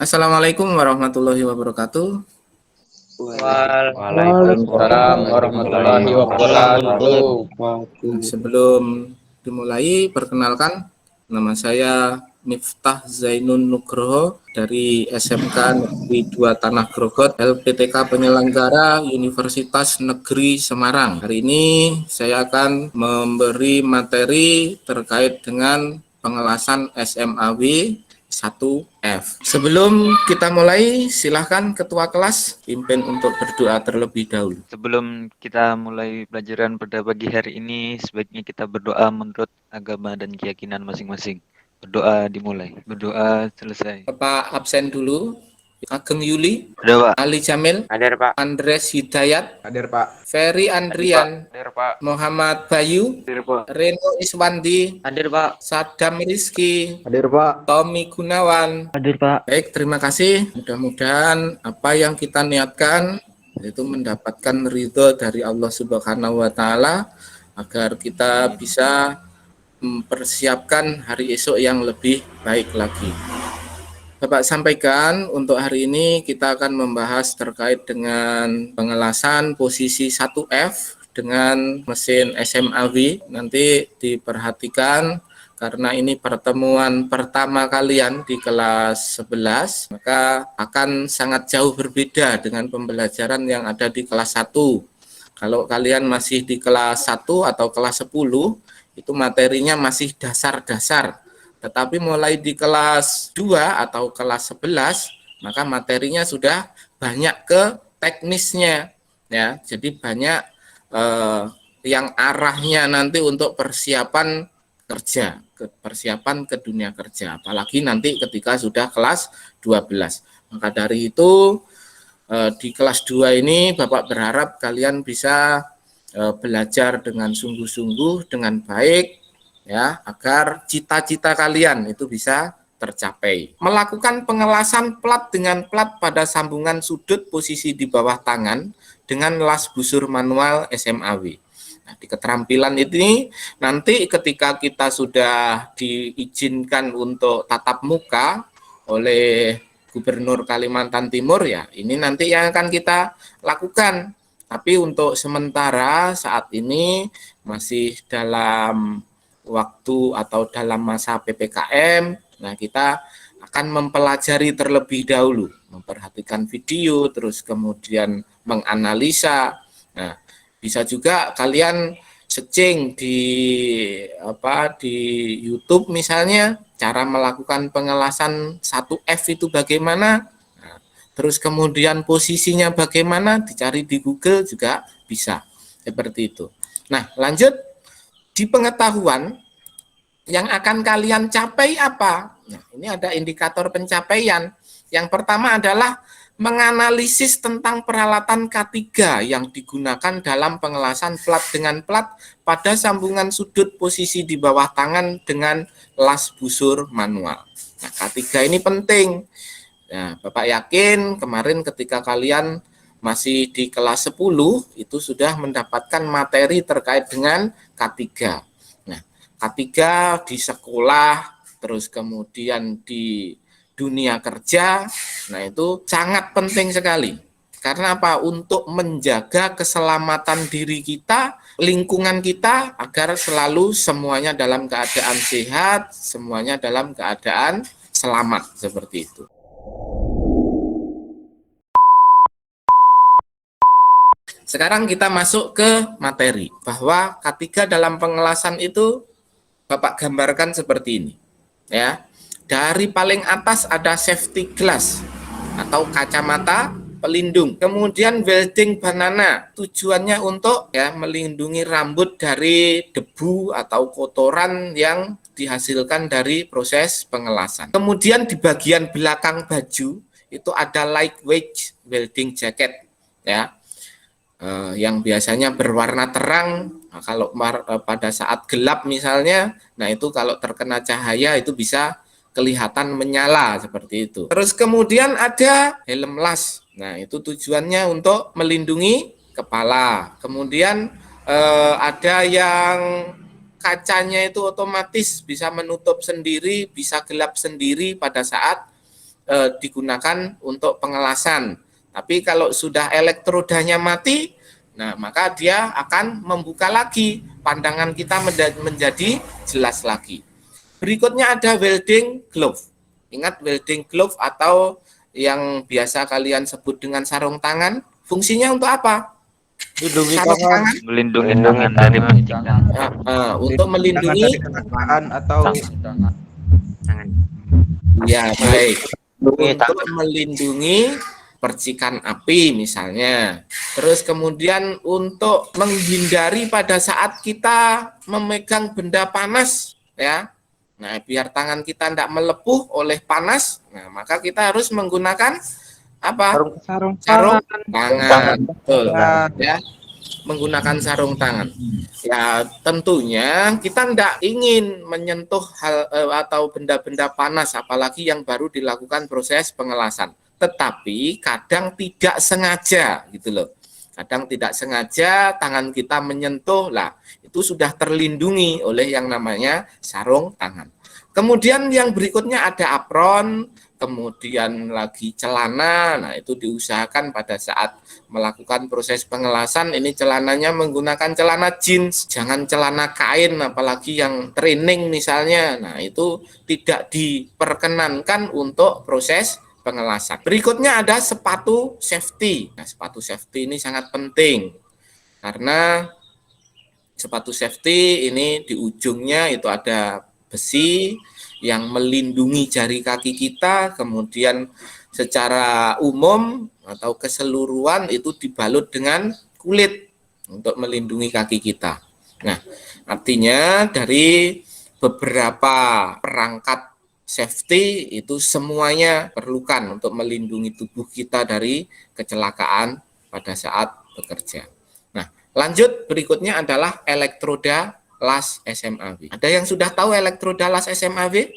Assalamualaikum warahmatullahi wabarakatuh. Waalaikumsalam warahmatullahi wabarakatuh. Sebelum dimulai, perkenalkan, nama saya Miftah Zainun Nugroho dari SMK Negeri 2 Tanah Grogot, LPTK penyelenggara Universitas Negeri Semarang. Hari ini saya akan memberi materi terkait dengan pengelasan SMAW 1F. Sebelum kita mulai, silahkan Ketua Kelas pimpin untuk berdoa terlebih dahulu. Sebelum kita mulai pelajaran pada pagi hari ini, sebaiknya kita berdoa menurut agama dan keyakinan masing-masing. Berdoa dimulai. Berdoa selesai. Bapak absen dulu. Ageng Yuli, Ada Pak. Ali Jamil, Hadir Pak. Andres Hidayat, Hadir Pak. Ferry Andrian, Hadir Pak. Muhammad Bayu, Hadir Pak. Reno Iswandi, Hadir Pak. Sadam Rizky, Hadir Pak. Tommy Gunawan. Hadir Pak. Baik, terima kasih. Mudah-mudahan apa yang kita niatkan itu mendapatkan ridho dari Allah Subhanahu wa Ta'ala, agar kita bisa mempersiapkan hari esok yang lebih baik lagi. Bapak sampaikan, untuk hari ini kita akan membahas terkait dengan pengelasan posisi 1F dengan mesin SMAW. Nanti diperhatikan karena ini pertemuan pertama kalian di kelas 11, maka akan sangat jauh berbeda dengan pembelajaran yang ada di kelas 1. Kalau kalian masih di kelas 1 atau kelas 10, itu materinya masih dasar-dasar. Tetapi mulai di kelas 2 atau kelas 11, maka materinya sudah banyak ke teknisnya, ya. Jadi banyak yang arahnya nanti untuk persiapan kerja, persiapan ke dunia kerja, apalagi nanti ketika sudah kelas 12. Maka dari itu di kelas 2 ini Bapak berharap kalian bisa belajar dengan sungguh-sungguh, dengan baik, ya, agar cita-cita kalian itu bisa tercapai. Melakukan pengelasan plat dengan plat pada sambungan sudut posisi di bawah tangan dengan las busur manual SMAW. Nah, di keterampilan ini nanti ketika kita sudah diizinkan untuk tatap muka oleh Gubernur Kalimantan Timur, ya, ini nanti yang akan kita lakukan. Tapi untuk sementara saat ini masih dalam waktu atau dalam masa PPKM, nah kita akan mempelajari terlebih dahulu, memperhatikan video, terus kemudian menganalisa. Nah, bisa juga kalian searching di YouTube misalnya, cara melakukan pengelasan 1F itu bagaimana. Nah, terus kemudian posisinya bagaimana, dicari di Google juga bisa, seperti itu. Nah, lanjut. Di pengetahuan yang akan kalian capai apa? Nah, ini ada indikator pencapaian. Yang pertama adalah menganalisis tentang peralatan K3 yang digunakan dalam pengelasan plat dengan plat pada sambungan sudut posisi di bawah tangan dengan las busur manual. Nah, K3 ini penting. Nah, Bapak yakin kemarin ketika kalian masih di kelas 10 itu sudah mendapatkan materi terkait dengan K3. Nah, K3 di sekolah, terus kemudian di dunia kerja, nah itu sangat penting sekali. Karena apa? Untuk menjaga keselamatan diri kita, lingkungan kita, agar selalu semuanya dalam keadaan sehat, semuanya dalam keadaan selamat, seperti itu. Sekarang kita masuk ke materi, bahwa K3 dalam pengelasan itu Bapak gambarkan seperti ini, ya. Dari paling atas ada safety glass atau kacamata pelindung. Kemudian welding banana, tujuannya untuk ya melindungi rambut dari debu atau kotoran yang dihasilkan dari proses pengelasan. Kemudian di bagian belakang baju itu ada lightweight welding jacket, ya. Yang biasanya berwarna terang. Nah, kalau pada saat gelap misalnya, nah itu kalau terkena cahaya itu bisa kelihatan menyala seperti itu. Terus kemudian ada helm las. Nah, itu tujuannya untuk melindungi kepala. Kemudian ada yang kacanya itu otomatis bisa menutup sendiri, bisa gelap sendiri pada saat digunakan untuk pengelasan. Tapi kalau sudah elektrodanya mati, nah maka dia akan membuka lagi, pandangan kita menjadi jelas lagi. Berikutnya ada welding glove. Ingat welding glove atau yang biasa kalian sebut dengan sarung tangan, fungsinya untuk apa? Melindungi Sarung tangan. tangan Melindungi tangan dari percikan untuk melindungi Tangan atau tangan. ya baik, melindungi untuk melindungi percikan api misalnya. Terus kemudian untuk menghindari pada saat kita memegang benda panas ya. Nah, biar tangan kita tidak melepuh oleh panas, nah maka kita harus menggunakan apa? sarung Sarung tangan. tangan. Betul. Ya. Ya, menggunakan sarung tangan. Ya, tentunya kita tidak ingin menyentuh hal atau benda-benda panas, apalagi yang baru dilakukan proses pengelasan. Tetapi kadang tidak sengaja, gitu loh. Kadang tidak sengaja tangan kita menyentuh, lah itu sudah terlindungi oleh yang namanya sarung tangan. Kemudian yang berikutnya ada apron, kemudian lagi celana. Nah, itu diusahakan pada saat melakukan proses pengelasan, ini celananya menggunakan celana jeans, jangan celana kain, apalagi yang training misalnya. Nah, itu tidak diperkenankan untuk proses pengelasan. Berikutnya ada sepatu safety. Nah, sepatu safety ini sangat penting karena sepatu safety ini di ujungnya itu ada besi yang melindungi jari kaki kita, kemudian secara umum atau keseluruhan itu dibalut dengan kulit untuk melindungi kaki kita. Nah, artinya dari beberapa perangkat safety itu semuanya perlukan untuk melindungi tubuh kita dari kecelakaan pada saat bekerja. Nah, lanjut berikutnya adalah elektroda las SMAW. Ada yang sudah tahu elektroda las SMAW?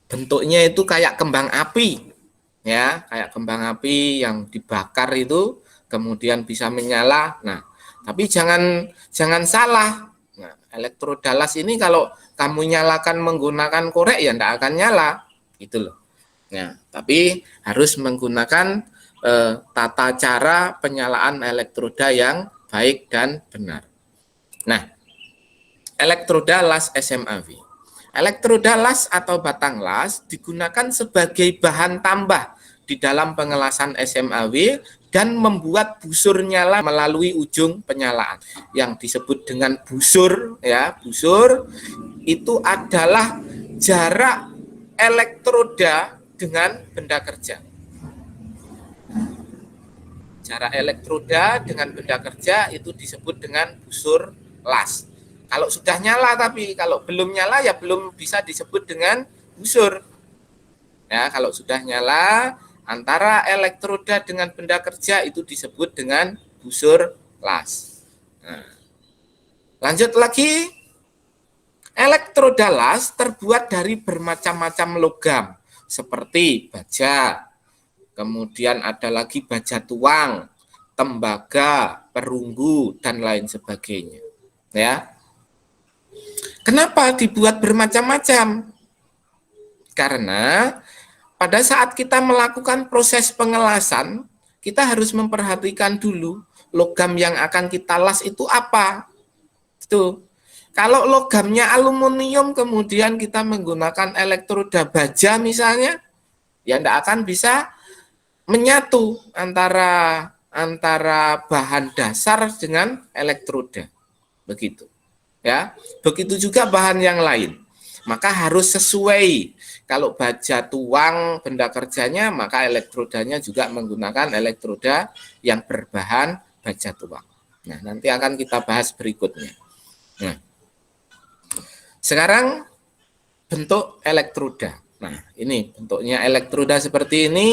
Bentuknya itu kayak kembang api, ya, kayak kembang api yang dibakar itu kemudian bisa menyala. Nah, tapi jangan salah. Nah, elektroda las ini kalau kamu nyalakan menggunakan korek ya tidak akan nyala, gitu loh. Nah, tapi harus menggunakan tata cara penyalaan elektroda yang baik dan benar. Nah, elektroda las SMAW. Elektroda las atau batang las digunakan sebagai bahan tambah di dalam pengelasan SMAW dan membuat busur nyala melalui ujung penyalaan. Yang disebut dengan busur, ya, busur itu adalah jarak elektroda dengan benda kerja. Jarak elektroda dengan benda kerja itu disebut dengan busur las. Kalau sudah nyala, tapi kalau belum nyala ya belum bisa disebut dengan busur. Ya, kalau sudah nyala antara elektroda dengan benda kerja itu disebut dengan busur las. Nah, lanjut lagi. Elektroda las terbuat dari bermacam-macam logam seperti baja, kemudian ada lagi baja tuang, tembaga, perunggu, dan lain sebagainya. Ya, kenapa dibuat bermacam-macam? Karena pada saat kita melakukan proses pengelasan, kita harus memperhatikan dulu logam yang akan kita las itu apa. Itu. Kalau logamnya aluminium kemudian kita menggunakan elektroda baja misalnya, ya tidak akan bisa menyatu antara bahan dasar dengan elektroda. Begitu. Ya. Begitu juga bahan yang lain. Maka harus sesuai. Kalau baja tuang benda kerjanya, maka elektrodanya juga menggunakan elektroda yang berbahan baja tuang. Nah, nanti akan kita bahas berikutnya. Nah, sekarang bentuk elektroda. Nah, ini bentuknya elektroda seperti ini.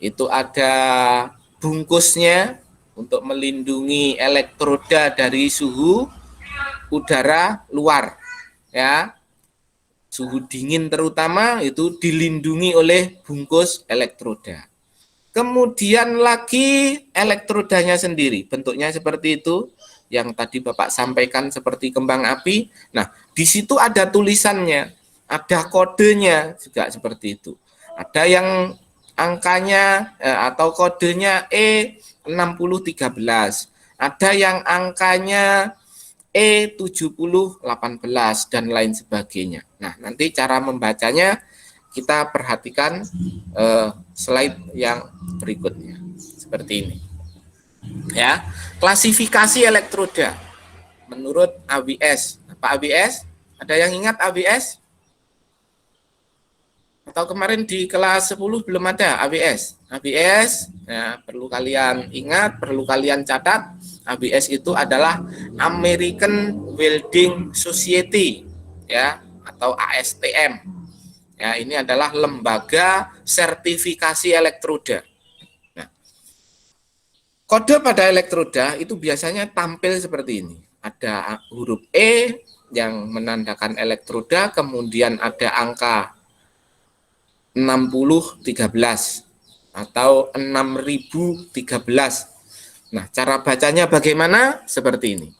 Itu ada bungkusnya untuk melindungi elektroda dari suhu udara luar. Ya, suhu dingin terutama itu dilindungi oleh bungkus elektroda. Kemudian lagi elektrodanya sendiri, bentuknya seperti itu, yang tadi Bapak sampaikan seperti kembang api. Nah, di situ ada tulisannya. ada kodenya juga seperti itu. Ada yang angkanya atau kodenya E6013. Ada yang angkanya E7018 dan lain sebagainya. Nah, nanti cara membacanya kita perhatikan slide yang berikutnya. Seperti ini. Ya, klasifikasi elektroda menurut ABS. Apa ABS? Ada yang ingat ABS? Atau kemarin di kelas 10 belum ada ABS? ABS ya, perlu kalian ingat, perlu kalian catat. ABS itu adalah American Welding Society ya, atau ASTM. Ya, ini adalah lembaga sertifikasi elektroda. Nah, kode pada elektroda itu biasanya tampil seperti ini. Ada huruf E yang menandakan elektroda, kemudian ada angka 6013 atau 6013. Nah, cara bacanya bagaimana? Seperti ini.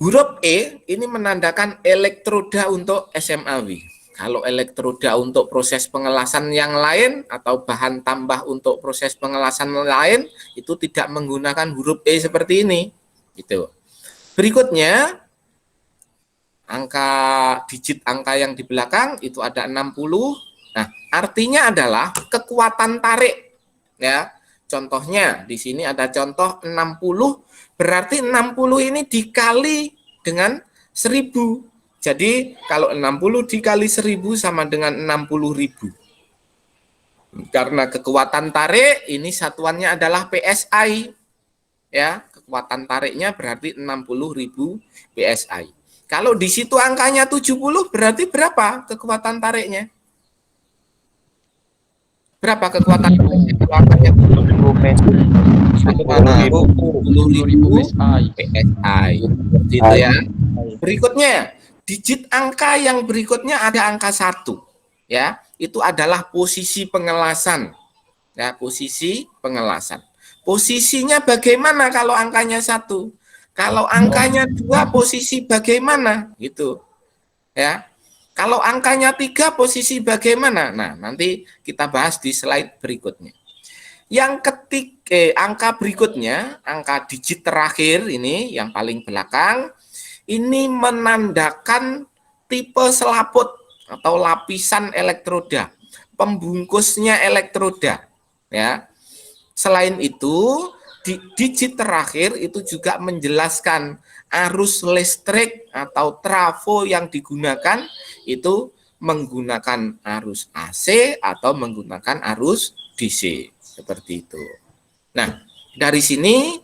Huruf E ini menandakan elektroda untuk SMAW. Kalau elektroda untuk proses pengelasan yang lain atau bahan tambah untuk proses pengelasan lain itu tidak menggunakan huruf E seperti ini. Gitu. Berikutnya digit angka yang di belakang itu ada 60. Nah, artinya adalah kekuatan tarik. Ya. Contohnya di sini ada contoh 60, berarti 60 ini dikali dengan 1000. Jadi kalau 60 dikali 1000 sama dengan 60.000. Karena kekuatan tarik ini satuannya adalah PSI. Ya, kekuatan tariknya berarti 60.000 PSI. Kalau di situ angkanya 70 berarti berapa kekuatan tariknya? Berapa kekuatan tariknya? Kalau angkanya 10.000 PSI. Seperti itu ya. Berikutnya, digit angka yang berikutnya ada angka 1. Ya, itu adalah posisi pengelasan. Ya, posisi pengelasan. Posisinya bagaimana kalau angkanya 1? Kalau angkanya 2, posisi bagaimana? Gitu. Ya. Kalau angkanya 3, posisi bagaimana? Nah, nanti kita bahas di slide berikutnya. Yang angka berikutnya, angka digit terakhir ini yang paling belakang, ini menandakan tipe selaput atau lapisan elektroda, pembungkusnya elektroda. Ya. Selain itu, digit terakhir itu juga menjelaskan arus listrik atau trafo yang digunakan itu menggunakan arus AC atau menggunakan arus DC. Seperti itu. Nah, dari sini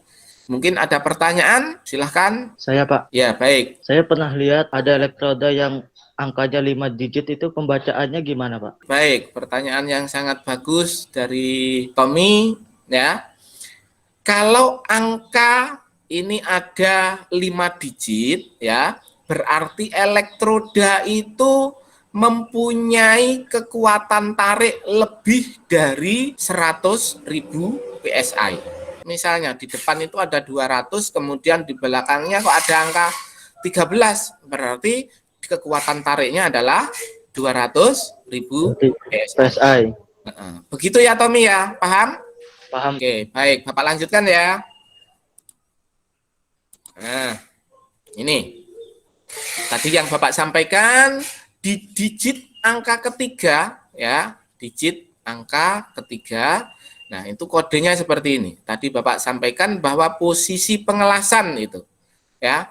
mungkin ada pertanyaan, silahkan. Saya Pak. Ya, baik. Saya pernah lihat ada elektroda yang angkanya 5 digit itu pembacaannya gimana Pak? Baik, pertanyaan yang sangat bagus dari Tommy. Ya, kalau angka ini ada 5 digit, ya, berarti elektroda itu mempunyai kekuatan tarik lebih dari 100.000 PSI. Misalnya di depan itu ada 200, kemudian di belakangnya kok ada angka 13, berarti kekuatan tariknya adalah 200.000 PSI. Begitu ya Tommy ya, paham? Paham. Oke, baik. Bapak lanjutkan ya. Nah, ini. Tadi yang Bapak sampaikan di digit angka ketiga, ya, digit angka ketiga. Nah, itu kodenya seperti ini. Tadi Bapak sampaikan bahwa posisi pengelasan itu, ya,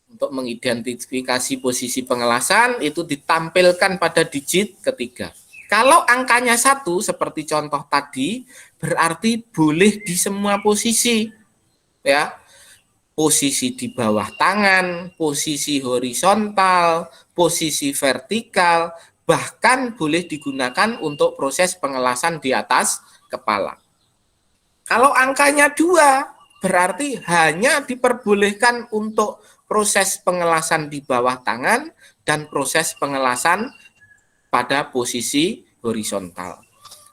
untuk mengidentifikasi posisi pengelasan itu ditampilkan pada digit ketiga. Kalau angkanya 1 seperti contoh tadi, berarti boleh di semua posisi. Ya. Posisi di bawah tangan, posisi horizontal, posisi vertikal, bahkan boleh digunakan untuk proses pengelasan di atas kepala. Kalau angkanya 2, berarti hanya diperbolehkan untuk proses pengelasan di bawah tangan dan proses pengelasan pada posisi horizontal.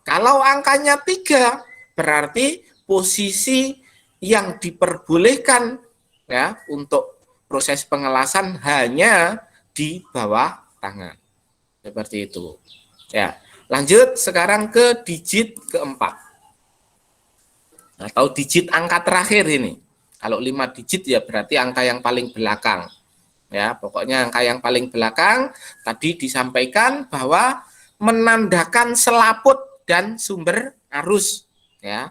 Kalau angkanya 3, berarti posisi yang diperbolehkan ya untuk proses pengelasan hanya di bawah tangan. Seperti itu. Ya, lanjut sekarang ke digit keempat. Atau digit angka terakhir ini. Kalau 5 digit ya berarti angka yang paling belakang. Ya, pokoknya angka yang paling belakang tadi disampaikan bahwa menandakan selaput dan sumber arus, ya.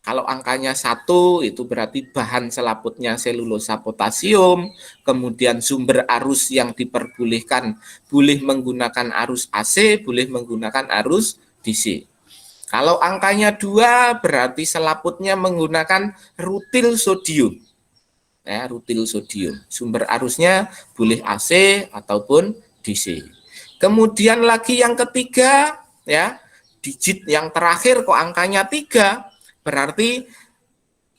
Kalau angkanya 1 itu berarti bahan selaputnya selulosa potasium, kemudian sumber arus yang diperbolehkan boleh menggunakan arus AC, boleh menggunakan arus DC. Kalau angkanya 2 berarti selaputnya menggunakan rutil sodium. Ya, rutil sodium. Sumber arusnya boleh AC ataupun DC. Kemudian lagi yang ketiga, ya, digit yang terakhir kok angkanya 3, berarti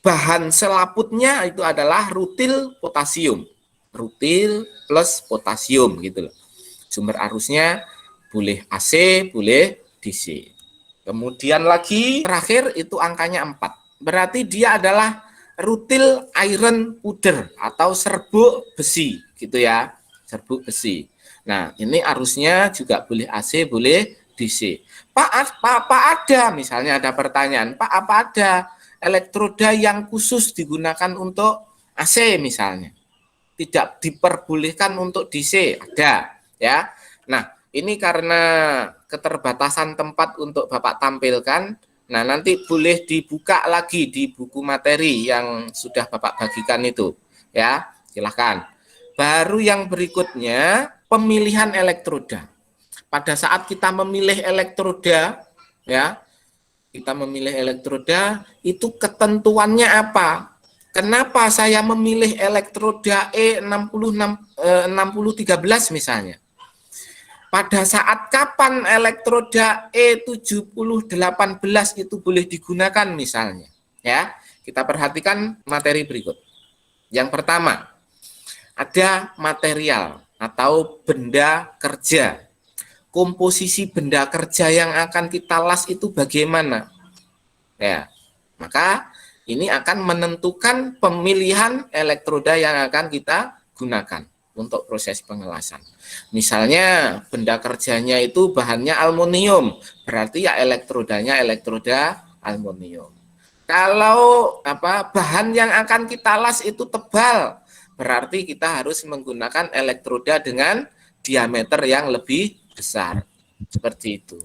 bahan selaputnya itu adalah rutil potasium. Rutil plus potasium gitu loh. Sumber arusnya boleh AC, boleh DC. Kemudian lagi terakhir itu angkanya 4. Berarti dia adalah rutil iron powder atau serbuk besi gitu ya, serbuk besi. Nah, ini arusnya juga boleh AC, boleh DC. Pak, ada misalnya ada pertanyaan, Pak, apa ada elektroda yang khusus digunakan untuk AC misalnya? Tidak diperbolehkan untuk DC, ada ya. Nah, ini karena keterbatasan tempat untuk Bapak tampilkan. Nah, nanti boleh dibuka lagi di buku materi yang sudah Bapak bagikan itu. Ya, silahkan. Baru yang berikutnya, pemilihan elektroda. Pada saat kita memilih elektroda, ya, kita memilih elektroda, itu ketentuannya apa? Kenapa saya memilih elektroda E6013 misalnya? Pada saat kapan elektroda E7018 itu boleh digunakan misalnya? Ya, kita perhatikan materi berikut. Yang pertama, ada material atau benda kerja. Komposisi benda kerja yang akan kita las itu bagaimana? Ya, maka ini akan menentukan pemilihan elektroda yang akan kita gunakan untuk proses pengelasan. Misalnya benda kerjanya itu bahannya aluminium, berarti ya elektrodanya elektroda aluminium. Kalau bahan yang akan kita las itu tebal, berarti kita harus menggunakan elektroda dengan diameter yang lebih besar. Seperti itu.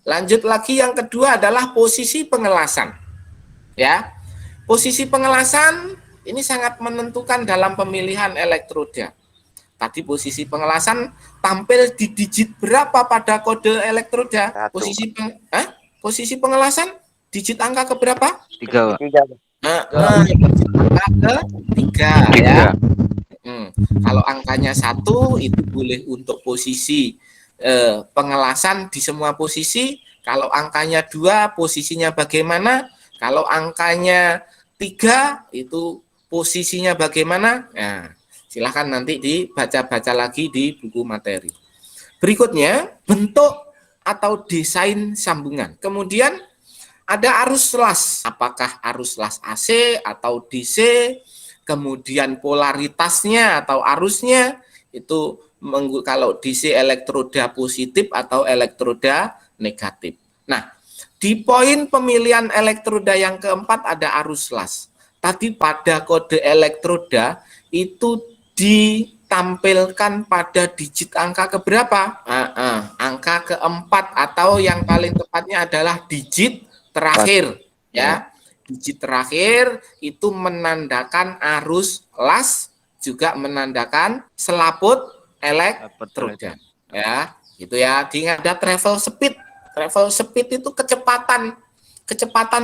Lanjut lagi yang kedua adalah posisi pengelasan. Ya. Posisi pengelasan ini sangat menentukan dalam pemilihan elektroda. Tadi posisi pengelasan tampil di digit berapa pada kode elektroda? Posisi pengelasan digit angka ke berapa? 3, Pak. Digit angka ke 3 ya. Kalau angkanya 1 itu boleh untuk posisi pengelasan di semua posisi. Kalau angkanya 2 posisinya bagaimana? Kalau angkanya 3 itu posisinya bagaimana? Nah, silahkan nanti dibaca-baca lagi di buku materi. Berikutnya, bentuk atau desain sambungan. Kemudian ada arus las. Apakah arus las AC atau DC? Kemudian polaritasnya atau arusnya itu kalau DC elektroda positif atau elektroda negatif. Nah, di poin pemilihan elektroda yang keempat ada arus las. Tadi pada kode elektroda itu ditampilkan pada digit angka keberapa? Angka keempat atau yang paling tepatnya adalah digit terakhir. Ya, digit terakhir itu menandakan arus las, juga menandakan selaput elektroda. Ya, gitu ya. Diingat ada travel speed. Travel speed itu kecepatan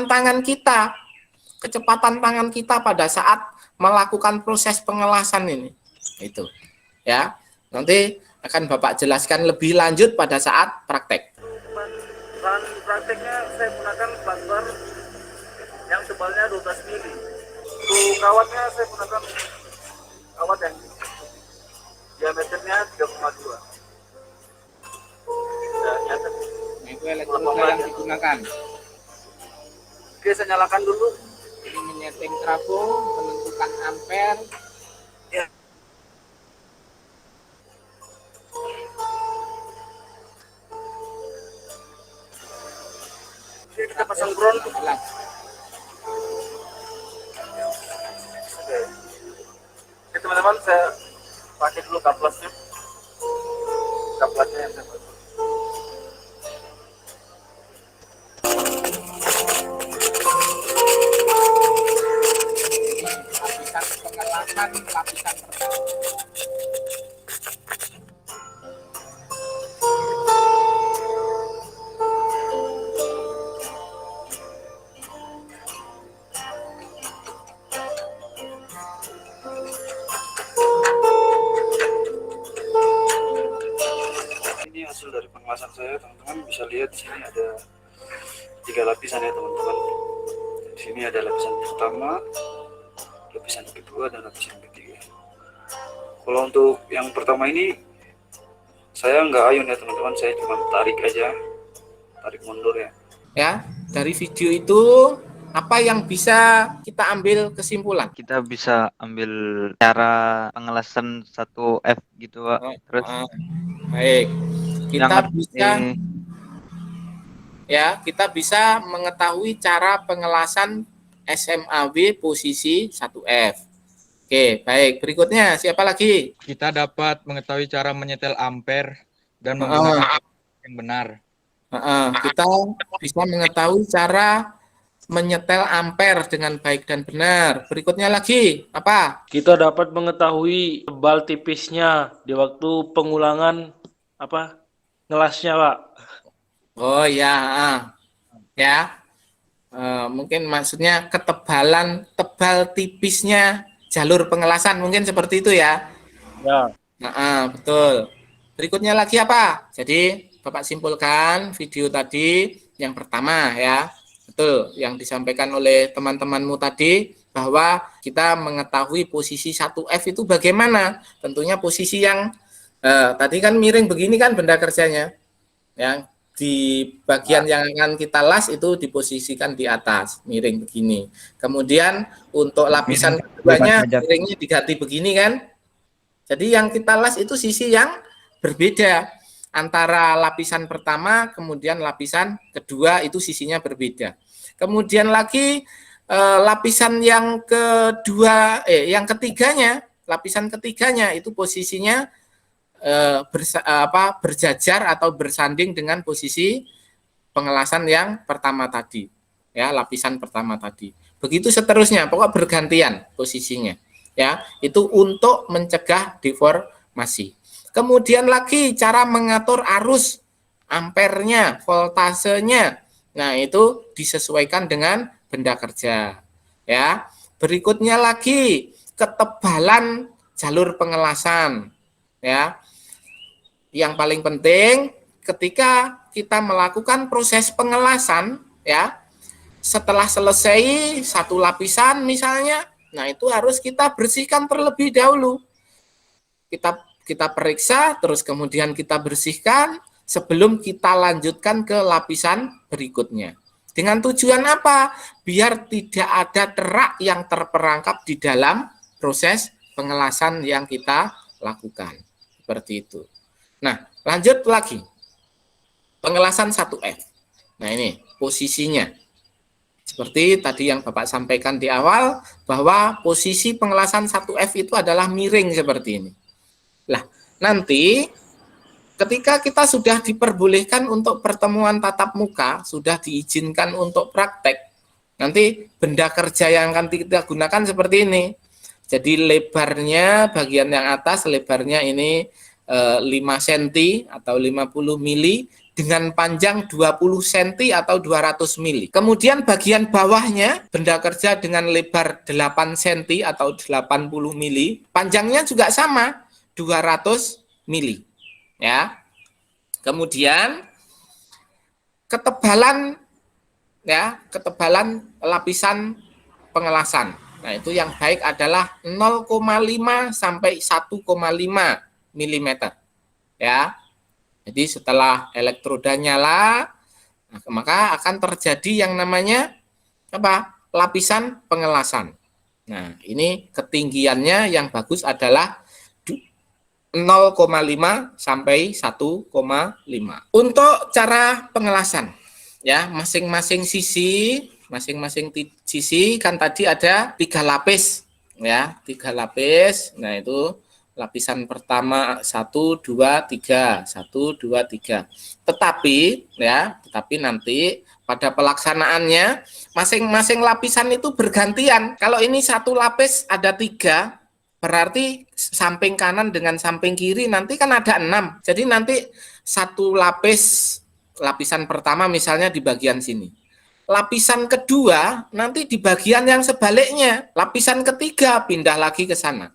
tangan kita. Kecepatan tangan kita pada saat melakukan proses pengelasan ini. Itu. Ya. Nanti akan Bapak jelaskan lebih lanjut pada saat praktek. Bahan prakteknya saya gunakan bakbar yang tebalnya 12 mili. Untuk kawatnya saya gunakan kawat yang diameternya 3,2. Itu elektroda yang digunakan. Oke, saya nyalakan dulu. Ini menyeting trafo, menentukan ampere. Ya. Oke, kita pasang ground. Oke teman-teman, saya pakai dulu kaplasnya. Kaplasnya yang saya pakai. Lapisan pengelasan, lapisan pertama. Ini hasil dari pengelasan saya, teman-teman bisa lihat di sini ada 3 lapisan ya teman-teman. Di sini ada lapisan pertama, lapisan kedua, dan lapisan ketiga. Kalau untuk yang pertama ini saya nggak ayun ya teman-teman, saya cuma tarik aja, tarik mundur ya. Ya, dari video itu apa yang bisa kita ambil kesimpulan? Kita bisa ambil cara pengelasan 1F gitu, Pak. Terus Baik. yang Kita bisa ini ya, kita bisa mengetahui cara pengelasan SMAW posisi 1F. Oke, baik. Berikutnya siapa lagi? Kita dapat mengetahui cara menyetel ampere dan Heeh. menggunakan yang benar. Kita bisa mengetahui cara menyetel ampere dengan baik dan benar. Berikutnya lagi, apa? Kita dapat mengetahui tebal tipisnya di waktu pengulangan ngelasnya, Pak. Oh ya, ya. Mungkin maksudnya ketebalan tebal tipisnya jalur pengelasan, mungkin seperti itu ya. Ya. Betul. Berikutnya lagi apa? Jadi Bapak simpulkan video tadi yang pertama ya. Betul, yang disampaikan oleh teman-temanmu tadi bahwa kita mengetahui posisi 1F itu bagaimana. Tentunya posisi yang tadi kan miring begini kan benda kerjanya. Yang di bagian yang akan kita las itu diposisikan di atas, miring begini. Kemudian untuk lapisan keduanya miringnya diganti begini kan. Jadi yang kita las itu sisi yang berbeda. Antara lapisan pertama kemudian lapisan kedua itu sisinya berbeda. Kemudian lagi lapisan yang kedua, yang ketiganya, lapisan ketiganya itu posisinya berjajar atau bersanding dengan posisi pengelasan yang pertama tadi, ya lapisan pertama tadi. Begitu seterusnya, pokok bergantian posisinya, ya itu untuk mencegah deformasi. Kemudian lagi cara mengatur arus ampernya, voltasenya. Nah, itu disesuaikan dengan benda kerja. Ya. Berikutnya lagi ketebalan jalur pengelasan. Ya. Yang paling penting ketika kita melakukan proses pengelasan, ya. Setelah selesai satu lapisan misalnya, nah itu harus kita bersihkan terlebih dahulu. Kita periksa, terus kemudian kita bersihkan sebelum kita lanjutkan ke lapisan berikutnya. Dengan tujuan apa? Biar tidak ada terak yang terperangkap di dalam proses pengelasan yang kita lakukan. Seperti itu. Nah, lanjut lagi. Pengelasan 1F. Nah, ini posisinya. Seperti tadi yang Bapak sampaikan di awal, bahwa posisi pengelasan 1F itu adalah miring seperti ini. Lah, nanti ketika kita sudah diperbolehkan untuk pertemuan tatap muka, sudah diizinkan untuk praktek, nanti benda kerja yang akan kita gunakan seperti ini. Jadi lebarnya, bagian yang atas lebarnya ini 5 cm atau 50 mili dengan panjang 20 cm atau 200 mili. Kemudian bagian bawahnya benda kerja dengan lebar 8 cm atau 80 mili, panjangnya juga sama 200 mili. Ya. Kemudian ketebalan lapisan pengelasan. Nah, itu yang baik adalah 0,5 sampai 1,5 mm. Ya. Jadi setelah elektroda nyala, maka akan terjadi yang namanya lapisan pengelasan. Nah, ini ketinggiannya yang bagus adalah 0,5 sampai 1,5. Untuk cara pengelasan. Ya, masing-masing sisi kan tadi ada 3 lapis, ya, 3 lapis. Nah, itu lapisan pertama 1, 2, 3, 1, 2, 3. Tetapi nanti pada pelaksanaannya masing-masing lapisan itu bergantian. Kalau ini satu lapis ada 3, berarti samping kanan dengan samping kiri nanti kan ada 6. Jadi nanti satu lapisan pertama misalnya di bagian sini. Lapisan kedua nanti di bagian yang sebaliknya. Lapisan ketiga pindah lagi ke sana.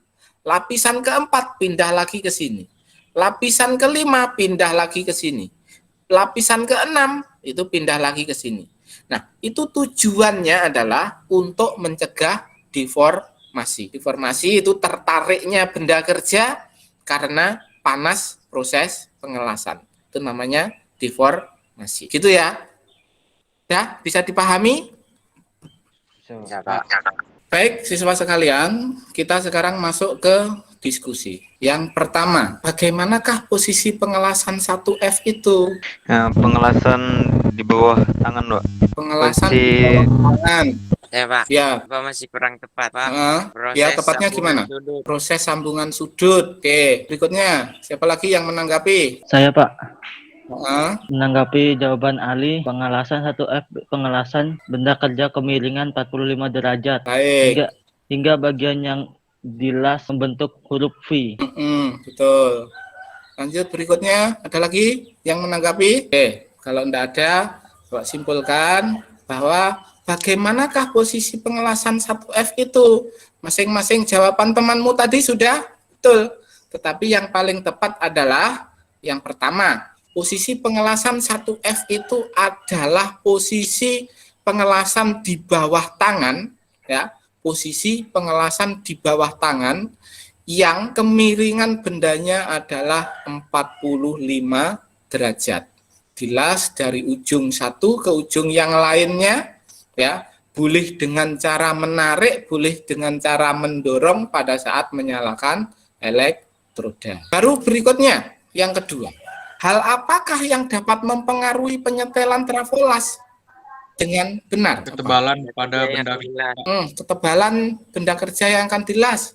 Lapisan keempat pindah lagi ke sini. Lapisan kelima pindah lagi ke sini. Lapisan keenam itu pindah lagi ke sini. Nah, itu tujuannya adalah untuk mencegah deformasi. Deformasi itu tertariknya benda kerja karena panas proses pengelasan. Itu namanya deformasi. Gitu ya. Ya, bisa dipahami? Ya, Pak. Baik, siswa sekalian, kita sekarang masuk ke diskusi. Yang pertama, bagaimanakah posisi pengelasan 1F itu? Nah, pengelasan di bawah tangan, Pak. Pengelasan Posisi di bawah tangan. Ya, Pak. Ya, Apa masih kurang tepat, Pak? ya tepatnya sambungan gimana? sudut. Proses sambungan sudut. Oke, berikutnya, siapa lagi yang menanggapi? Saya Pak Heeh. menanggapi jawaban Ali, pengelasan 1F, pengelasan benda kerja kemiringan 45 derajat Baik. hingga bagian yang dilas membentuk huruf V. Betul. Lanjut berikutnya, ada lagi yang menanggapi? Oke, kalau tidak ada, Bapak simpulkan bahwa bagaimanakah posisi pengelasan 1F itu? Masing-masing jawaban temanmu tadi sudah betul. Tetapi yang paling tepat adalah yang pertama, posisi pengelasan 1F itu adalah posisi pengelasan di bawah tangan, ya, posisi pengelasan di bawah tangan yang kemiringan bendanya adalah 45 derajat. Dilas dari ujung satu ke ujung yang lainnya, ya, boleh dengan cara menarik, boleh dengan cara mendorong pada saat menyalakan elektroda. Baru berikutnya, yang kedua. Hal apakah yang dapat mempengaruhi penyetelan trafolas dengan benar? Ketebalan pada Yang benda dilas. Ketebalan benda kerja yang akan dilas.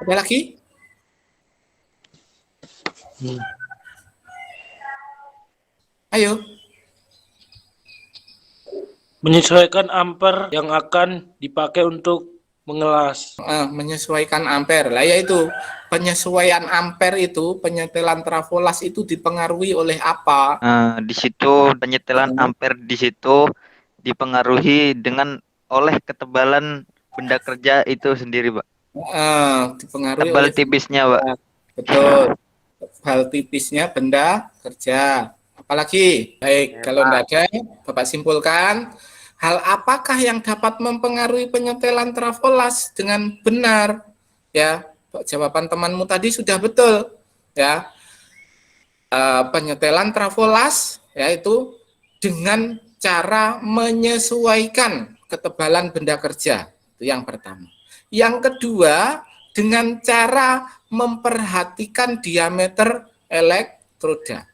Ada lagi? Ayo. Menyesuaikan ampere yang akan dipakai untuk mengelas. Menyesuaikan ampere. Lah yaitu penyesuaian ampere itu, penyetelan trafolas itu dipengaruhi oleh apa? Di situ penyetelan ampere di situ dipengaruhi oleh ketebalan benda kerja itu sendiri, Pak. Dipengaruhi Tebal oleh tipisnya, Pak. betul. Tebal tipisnya benda kerja. Apalagi? Baik, Ya, kalau Pak. tidak ada, Bapak simpulkan. Hal apakah yang dapat mempengaruhi penyetelan trafolas dengan benar? Ya, jawaban temanmu tadi sudah betul. Ya, penyetelan trafolas yaitu dengan cara menyesuaikan ketebalan benda kerja. Itu yang pertama. Yang kedua, dengan cara memperhatikan diameter elektroda.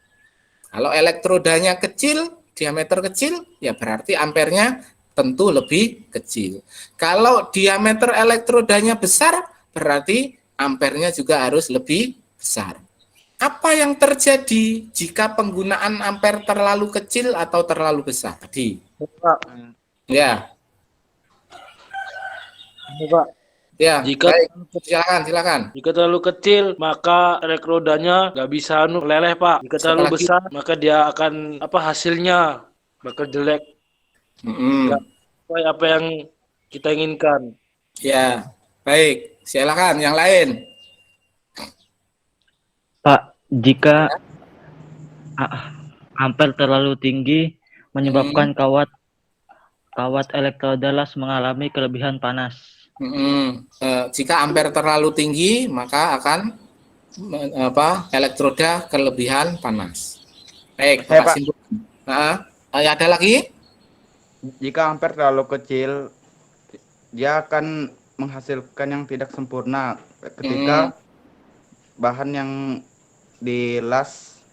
Kalau elektrodanya kecil, diameter kecil, ya berarti ampernya tentu lebih kecil. Kalau diameter elektrodanya besar, berarti ampernya juga harus lebih besar. Apa yang terjadi jika penggunaan ampere terlalu kecil atau terlalu besar? Tadi. Ya. Pak. Ya. Jika Baik. Silakan. Jika terlalu kecil, maka elektrodanya nggak bisa meleleh, Pak. Jika terlalu Apalagi? besar, maka dia akan hasilnya bakal jelek. Nggak sesuai apa yang kita inginkan. Ya. Baik. Silakan yang lain. Pak, jika ampere terlalu tinggi menyebabkan kawat elektroda las mengalami kelebihan panas. Jika ampere terlalu tinggi, maka akan elektroda kelebihan panas. Baik, Pak simpulkan. Ada lagi? Jika ampere terlalu kecil, dia akan menghasilkan yang tidak sempurna ketika bahan yang dilas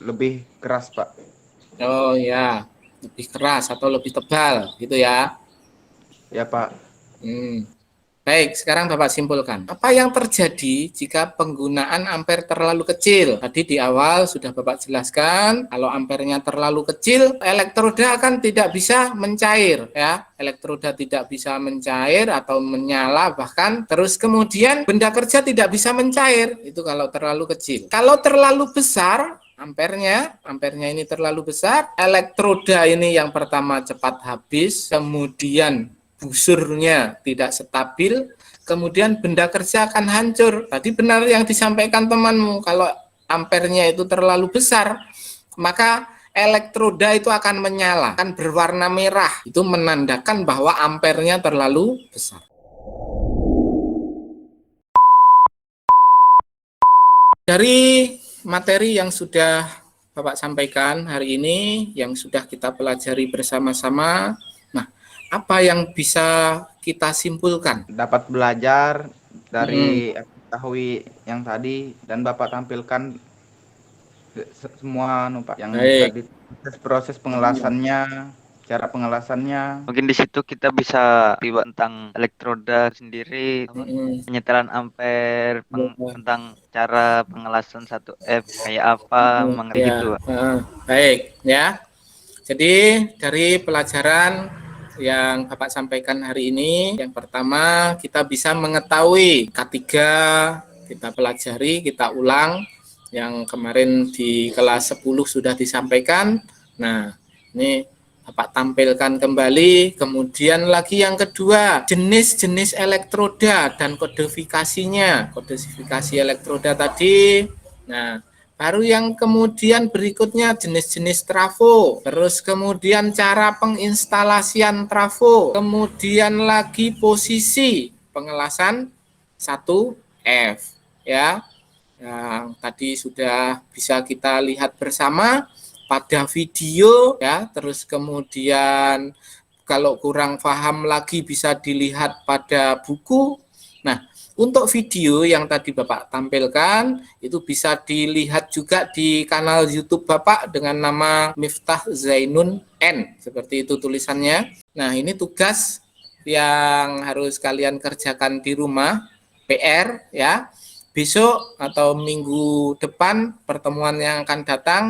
lebih keras, Pak. Oh ya, lebih keras atau lebih tebal gitu ya. Ya Pak. Baik, sekarang Bapak simpulkan. Apa yang terjadi jika penggunaan ampere terlalu kecil? Tadi di awal sudah Bapak jelaskan, kalau ampernya terlalu kecil, elektroda akan tidak bisa mencair ya. Elektroda tidak bisa mencair atau menyala bahkan, terus kemudian benda kerja tidak bisa mencair. Itu kalau terlalu kecil. Kalau terlalu besar, ampernya ini terlalu besar, elektroda ini yang pertama cepat habis, kemudian busurnya tidak stabil, kemudian benda kerja akan hancur. Tadi benar yang disampaikan temanmu, kalau ampernya itu terlalu besar, maka elektroda itu akan menyala, akan berwarna merah. Itu menandakan bahwa ampernya terlalu besar. Dari materi yang sudah Bapak sampaikan hari ini, yang sudah kita pelajari bersama-sama, apa yang bisa kita simpulkan? Dapat belajar dari ketahui yang tadi dan Bapak tampilkan semua Pak yang tadi proses pengelasannya, cara pengelasannya. Mungkin di situ kita bisa tiba tentang elektroda sendiri, penyetelan ampere, tentang cara pengelasan 1F kayak apa, mengerti gitu. Baik ya. Jadi dari pelajaran yang Bapak sampaikan hari ini, yang pertama kita bisa mengetahui K3, kita pelajari, kita ulang yang kemarin di kelas 10 sudah disampaikan. Nah, ini Bapak tampilkan kembali. Kemudian lagi yang kedua, jenis-jenis elektroda dan kodifikasinya. Kodifikasi elektroda tadi. Nah, baru yang kemudian berikutnya jenis-jenis trafo, terus kemudian cara penginstalasian trafo, kemudian lagi posisi pengelasan 1F ya. Yang tadi sudah bisa kita lihat bersama pada video ya, terus kemudian kalau kurang paham lagi bisa dilihat pada buku. Nah, untuk video yang tadi Bapak tampilkan, itu bisa dilihat juga di kanal YouTube Bapak dengan nama Miftah Zainun N. Seperti itu tulisannya. Nah, ini tugas yang harus kalian kerjakan di rumah, PR ya. Besok atau minggu depan, pertemuan yang akan datang,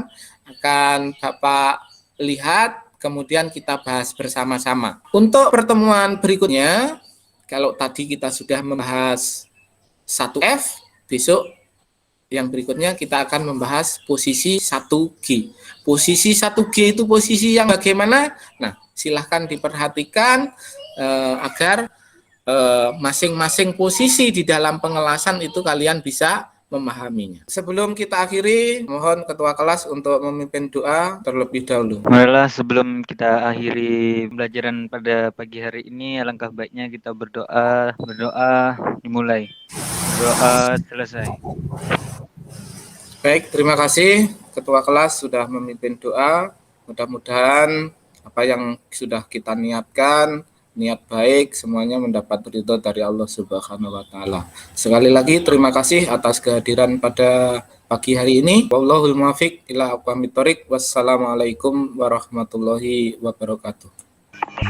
akan Bapak lihat, kemudian kita bahas bersama-sama. Untuk pertemuan berikutnya, kalau tadi kita sudah membahas 1F, besok yang berikutnya kita akan membahas posisi 1G. Posisi 1G itu posisi yang bagaimana? Nah, silahkan diperhatikan agar masing-masing posisi di dalam pengelasan itu kalian bisa memahaminya. Sebelum kita akhiri, mohon ketua kelas untuk memimpin doa terlebih dahulu. Marilah sebelum kita akhiri pembelajaran pada pagi hari ini, alangkah baiknya kita berdoa. Berdoa dimulai. Berdoa selesai. Baik, terima kasih ketua kelas sudah memimpin doa. Mudah-mudahan apa yang sudah kita niatkan, niat baik, semuanya mendapat ridho dari Allah Subhanahu wa Ta'ala. Sekali lagi terima kasih atas kehadiran pada pagi hari ini. Wallahul muwaffiq ila aqwamit thoriq. Wassalamualaikum warahmatullahi wabarakatuh.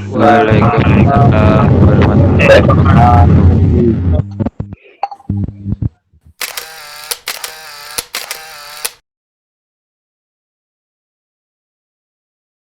Waalaikumsalam warahmatullahi wabarakatuh.